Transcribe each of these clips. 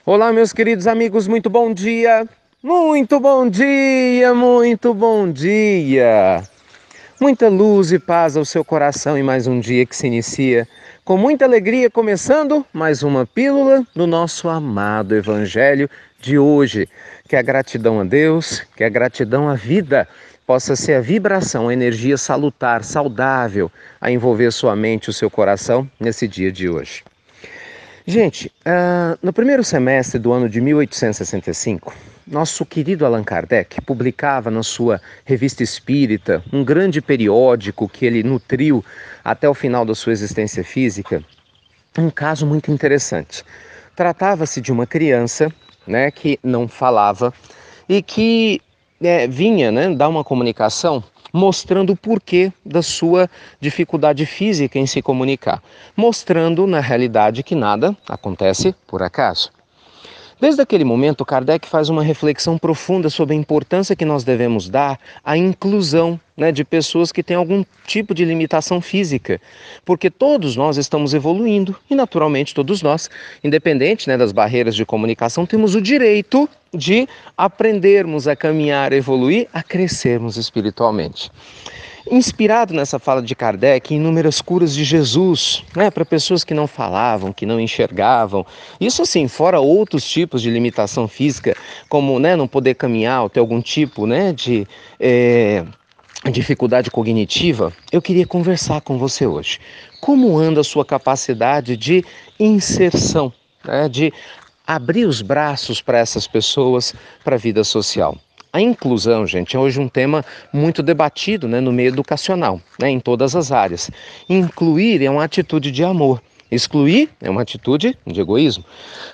Olá, meus queridos amigos, muito bom dia! Muito bom dia, muito bom dia! Muita luz e paz ao seu coração em mais um dia que se inicia. Com muita alegria, começando mais uma pílula do nosso amado Evangelho de hoje. Que a gratidão a Deus, que a gratidão à vida possa ser a vibração, a energia salutar, saudável a envolver sua mente e o seu coração nesse dia de hoje. Gente, no primeiro semestre do ano de 1865, nosso querido Allan Kardec publicava na sua Revista Espírita, um grande periódico que ele nutriu até o final da sua existência física, um caso muito interessante. Tratava-se de uma criança, né, que não falava e que vinha, né, dar uma comunicação mostrando o porquê da sua dificuldade física em se comunicar, mostrando na realidade que nada acontece por acaso. Desde aquele momento, Kardec faz uma reflexão profunda sobre a importância que nós devemos dar à inclusão, né, de pessoas que têm algum tipo de limitação física, porque todos nós estamos evoluindo e, naturalmente, todos nós, independente, né, das barreiras de comunicação, temos o direito de aprendermos a caminhar, a evoluir, a crescermos espiritualmente. Inspirado nessa fala de Kardec, em inúmeras curas de Jesus, né, para pessoas que não falavam, que não enxergavam, isso assim, fora outros tipos de limitação física, como, né, não poder caminhar ou ter algum tipo, né, de dificuldade cognitiva, eu queria conversar com você hoje. Como anda a sua capacidade de inserção, né, de abrir os braços para essas pessoas, para a vida social? A inclusão, gente, é hoje um tema muito debatido, né, no meio educacional, né, em todas as áreas. Incluir é uma atitude de amor. Excluir é uma atitude de egoísmo.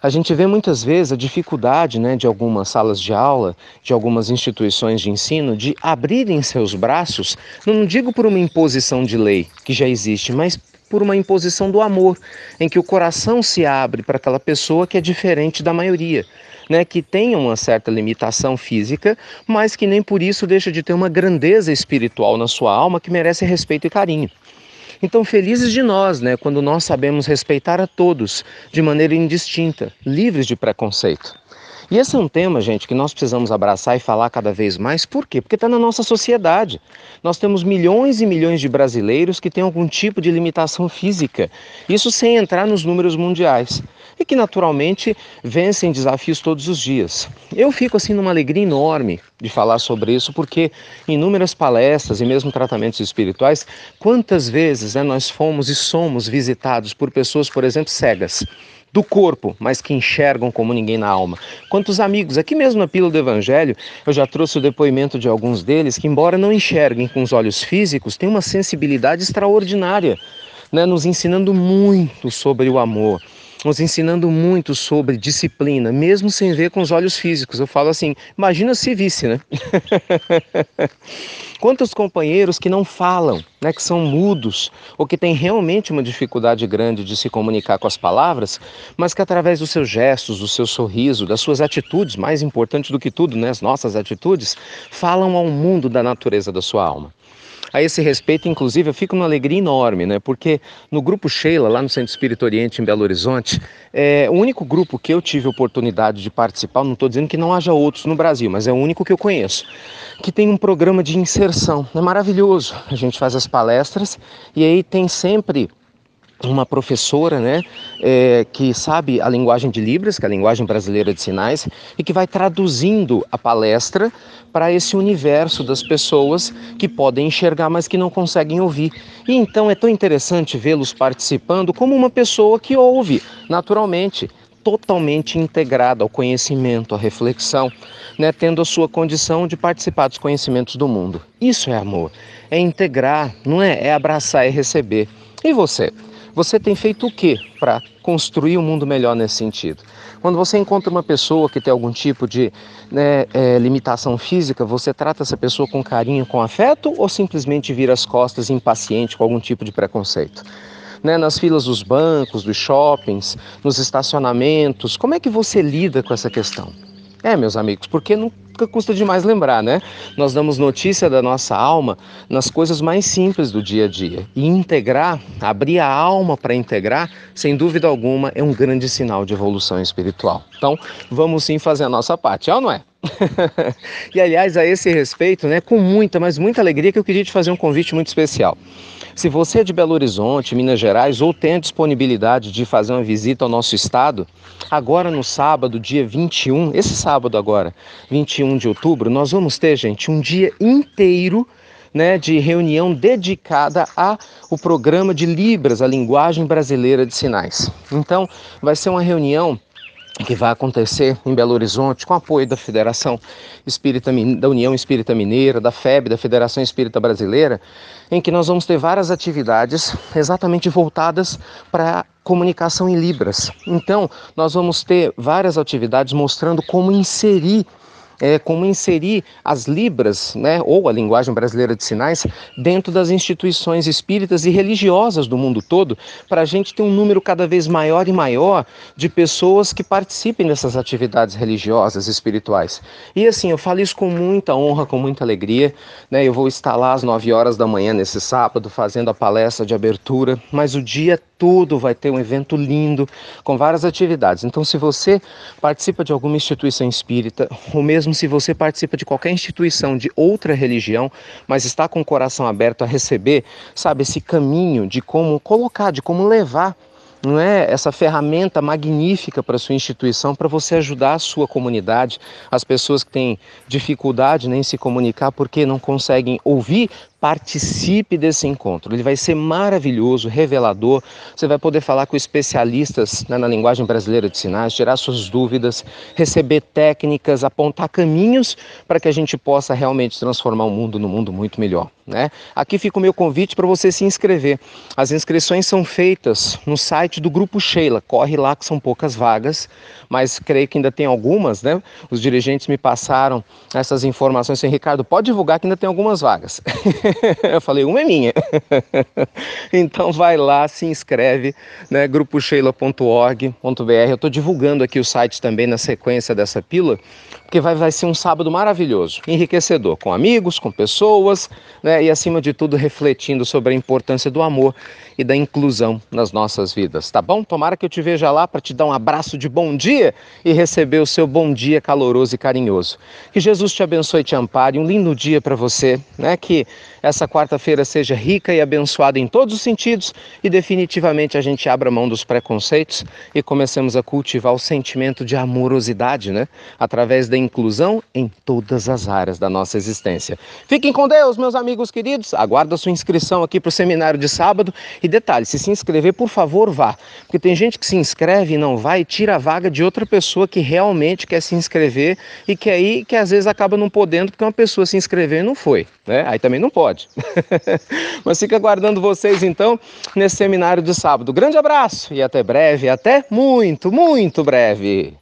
A gente vê muitas vezes a dificuldade, né, de algumas salas de aula, de algumas instituições de ensino, de abrirem seus braços, não digo por uma imposição de lei, que já existe, mas por uma imposição do amor, em que o coração se abre para aquela pessoa que é diferente da maioria, né, que tem uma certa limitação física, mas que nem por isso deixa de ter uma grandeza espiritual na sua alma que merece respeito e carinho. Então, felizes de nós, né, quando nós sabemos respeitar a todos de maneira indistinta, livres de preconceito. E esse é um tema, gente, que nós precisamos abraçar e falar cada vez mais. Por quê? Porque está na nossa sociedade. Nós temos milhões e milhões de brasileiros que têm algum tipo de limitação física. Isso sem entrar nos números mundiais. E que naturalmente vencem desafios todos os dias. Eu fico assim numa alegria enorme de falar sobre isso, porque em inúmeras palestras e mesmo tratamentos espirituais, quantas vezes, né, nós fomos e somos visitados por pessoas, por exemplo, cegas do corpo, mas que enxergam como ninguém na alma. Quantos amigos, aqui mesmo na Pílula do Evangelho, eu já trouxe o depoimento de alguns deles que, embora não enxerguem com os olhos físicos, têm uma sensibilidade extraordinária, né, nos ensinando muito sobre o amor, nos ensinando muito sobre disciplina, mesmo sem ver com os olhos físicos. Eu falo assim, imagina se visse, né? Quantos companheiros que não falam, né, que são mudos, ou que têm realmente uma dificuldade grande de se comunicar com as palavras, mas que através dos seus gestos, do seu sorriso, das suas atitudes, mais importante do que tudo, né, as nossas atitudes, falam ao mundo da natureza da sua alma. A esse respeito, inclusive, eu fico numa alegria enorme, né? Porque no Grupo Sheila, lá no Centro Espírita Oriente, em Belo Horizonte, é o único grupo que eu tive oportunidade de participar, não estou dizendo que não haja outros no Brasil, mas é o único que eu conheço, que tem um programa de inserção. É maravilhoso. A gente faz as palestras e aí tem sempre uma professora, né, que sabe a linguagem de Libras, que é a linguagem brasileira de sinais, e que vai traduzindo a palestra para esse universo das pessoas que podem enxergar, mas que não conseguem ouvir. E então é tão interessante vê-los participando como uma pessoa que ouve naturalmente, totalmente integrada ao conhecimento, à reflexão, né, tendo a sua condição de participar dos conhecimentos do mundo. Isso é amor, é integrar, não é? É abraçar, é receber. E você? Você tem feito o que para construir um mundo melhor nesse sentido? Quando você encontra uma pessoa que tem algum tipo de limitação física, você trata essa pessoa com carinho, com afeto ou simplesmente vira as costas impaciente com algum tipo de preconceito? Né, nas filas dos bancos, dos shoppings, nos estacionamentos, como é que você lida com essa questão? Meus amigos, porque nunca custa demais lembrar, né? Nós damos notícia da nossa alma nas coisas mais simples do dia a dia. E integrar, abrir a alma para integrar, sem dúvida alguma, é um grande sinal de evolução espiritual. Então, vamos sim fazer a nossa parte, é ou não é? E aliás, a esse respeito, né, com muita, mas muita alegria que eu queria te fazer um convite muito especial. Se você é de Belo Horizonte, Minas Gerais, ou tem a disponibilidade de fazer uma visita ao nosso estado, agora no sábado, dia 21, esse sábado agora, 21 de outubro, nós vamos ter, gente, um dia inteiro, né, de reunião dedicada ao programa de Libras, a linguagem brasileira de sinais. Então, vai ser uma reunião que vai acontecer em Belo Horizonte com apoio da Federação Espírita, da União Espírita Mineira, da FEB, da Federação Espírita Brasileira, em que nós vamos ter várias atividades exatamente voltadas para a comunicação em Libras. Então, nós vamos ter várias atividades mostrando como inserir as Libras, né, ou a linguagem brasileira de sinais, dentro das instituições espíritas e religiosas do mundo todo, para a gente ter um número cada vez maior e maior de pessoas que participem dessas atividades religiosas e espirituais. E assim, eu falo isso com muita honra, com muita alegria, né? Eu vou estar lá às 9 horas da manhã nesse sábado, fazendo a palestra de abertura, mas o dia todo vai ter um evento lindo, com várias atividades. Então, se você participa de alguma instituição espírita, ou mesmo se você participa de qualquer instituição de outra religião, mas está com o coração aberto a receber, sabe, esse caminho de como colocar, de como levar, não é, essa ferramenta magnífica para a sua instituição, para você ajudar a sua comunidade, as pessoas que têm dificuldade, né, em se comunicar porque não conseguem ouvir. Participe desse encontro, ele vai ser maravilhoso, revelador, você vai poder falar com especialistas, né, na linguagem brasileira de sinais, tirar suas dúvidas, receber técnicas, apontar caminhos para que a gente possa realmente transformar o mundo num mundo muito melhor, né? Aqui fica o meu convite para você se inscrever. As inscrições são feitas no site do Grupo Sheila, corre lá que são poucas vagas, mas creio que ainda tem algumas, né? Os dirigentes me passaram essas informações, assim, Ricardo, pode divulgar que ainda tem algumas vagas. Eu falei, uma é minha. Então vai lá, se inscreve, né, gruposheila.org.br. Eu estou divulgando aqui o site também na sequência dessa pílula, porque vai ser um sábado maravilhoso, enriquecedor, com amigos, com pessoas, né, e acima de tudo refletindo sobre a importância do amor e da inclusão nas nossas vidas, tá bom? Tomara que eu te veja lá para te dar um abraço de bom dia e receber o seu bom dia caloroso e carinhoso. Que Jesus te abençoe e te ampare, um lindo dia para você, né? Que essa quarta-feira seja rica e abençoada em todos os sentidos e definitivamente a gente abra mão dos preconceitos e comecemos a cultivar o sentimento de amorosidade, né? Através da inclusão em todas as áreas da nossa existência. Fiquem com Deus, meus amigos queridos. Aguardo a sua inscrição aqui para o seminário de sábado. E detalhe, se inscrever, por favor, vá. Porque tem gente que se inscreve e não vai e tira a vaga de outra pessoa que realmente quer se inscrever e que às vezes acaba não podendo porque uma pessoa se inscreveu e não foi, né? Aí também não pode. Mas fica aguardando vocês então nesse seminário de sábado. Grande abraço e até breve, até muito, muito breve.